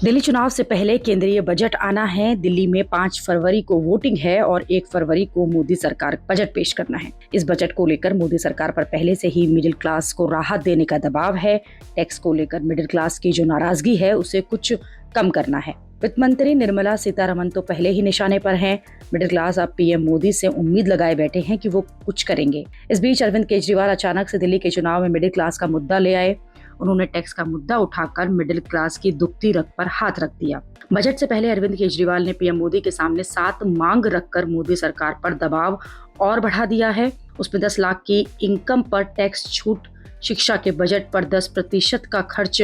दिल्ली चुनाव से पहले केंद्रीय बजट आना है। दिल्ली में 5 फरवरी को वोटिंग है और 1 फरवरी को मोदी सरकार बजट पेश करना है। इस बजट को लेकर मोदी सरकार पर पहले से ही मिडिल क्लास को राहत देने का दबाव है। टैक्स को लेकर मिडिल क्लास की जो नाराजगी है उसे कुछ कम करना है। वित्त मंत्री निर्मला सीतारमण तो पहले ही निशाने पर हैं। मिडिल क्लास अब पीएम मोदी से उम्मीद लगाए बैठे हैं कि वो कुछ करेंगे। इस बीच अरविंद केजरीवाल अचानक से दिल्ली के चुनाव में मिडिल क्लास का मुद्दा ले आए। उन्होंने टैक्स का मुद्दा उठाकर मिडिल क्लास की दुखती रग पर हाथ रख दिया। बजट से पहले अरविंद केजरीवाल ने पीएम मोदी के सामने 7 मांग रखकर मोदी सरकार पर दबाव और बढ़ा दिया है। उसमें 10 लाख की इनकम पर टैक्स छूट, शिक्षा के बजट पर 10% का खर्च,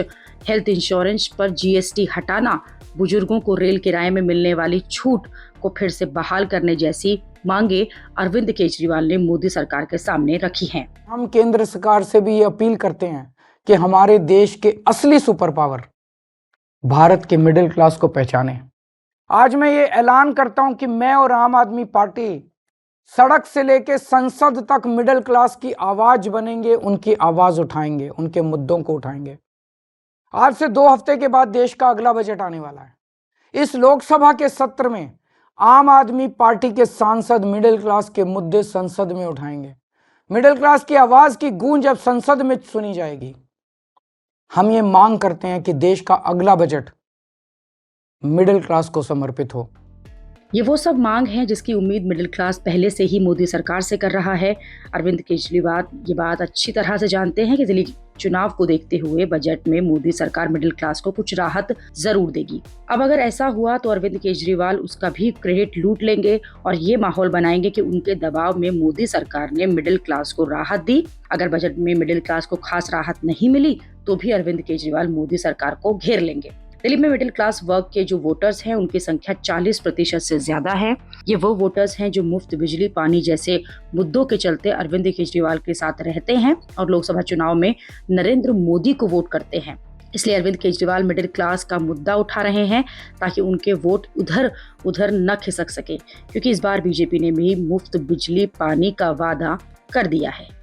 हेल्थ इंश्योरेंस पर जीएसटी हटाना, बुजुर्गों को रेल किराए में मिलने वाली छूट को फिर से बहाल करने जैसी मांगे अरविंद केजरीवाल ने मोदी सरकार के सामने रखी हैं। हम केंद्र सरकार से भी ये अपील करते हैं कि हमारे देश के असली सुपर पावर भारत के मिडिल क्लास को पहचाने। आज मैं ये ऐलान करता हूं कि मैं और आम आदमी पार्टी सड़क से लेकर संसद तक मिडिल क्लास की आवाज बनेंगे, उनकी आवाज उठाएंगे, उनके मुद्दों को उठाएंगे। आज से 2 हफ्ते के बाद देश का अगला बजट आने वाला है। इस लोकसभा के सत्र में आम आदमी पार्टी के सांसद मिडिल क्लास के मुद्दे संसद में उठाएंगे। मिडिल क्लास की आवाज की गूंज अब संसद में सुनी जाएगी। हम ये मांग करते हैं कि देश का अगला बजट मिडिल क्लास को समर्पित हो। ये वो सब मांग है जिसकी उम्मीद मिडिल क्लास पहले से ही मोदी सरकार से कर रहा है। अरविंद केजरीवाल ये बात अच्छी तरह से जानते हैं कि दिल्ली चुनाव को देखते हुए बजट में मोदी सरकार मिडिल क्लास को कुछ राहत जरूर देगी। अब अगर ऐसा हुआ तो अरविंद केजरीवाल उसका भी क्रेडिट लूट लेंगे और ये माहौल बनाएंगे कि उनके दबाव में मोदी सरकार ने मिडिल क्लास को राहत दी। अगर बजट में मिडिल क्लास को खास राहत नहीं मिली तो भी अरविंद केजरीवाल मोदी सरकार को घेर लेंगे। दिल्ली में मिडिल क्लास वर्ग के जो वोटर्स हैं उनकी संख्या 40% से ज्यादा है। ये वो वोटर्स हैं जो मुफ्त बिजली, पानी जैसे मुद्दों के चलते अरविंद केजरीवाल के साथ रहते हैं और लोकसभा चुनाव में नरेंद्र मोदी को वोट करते हैं। इसलिए अरविंद केजरीवाल मिडिल क्लास का मुद्दा उठा रहे हैं ताकि उनके वोट उधर न खिसक सके, क्योंकि इस बार बीजेपी ने भी मुफ्त बिजली, पानी का वादा कर दिया है।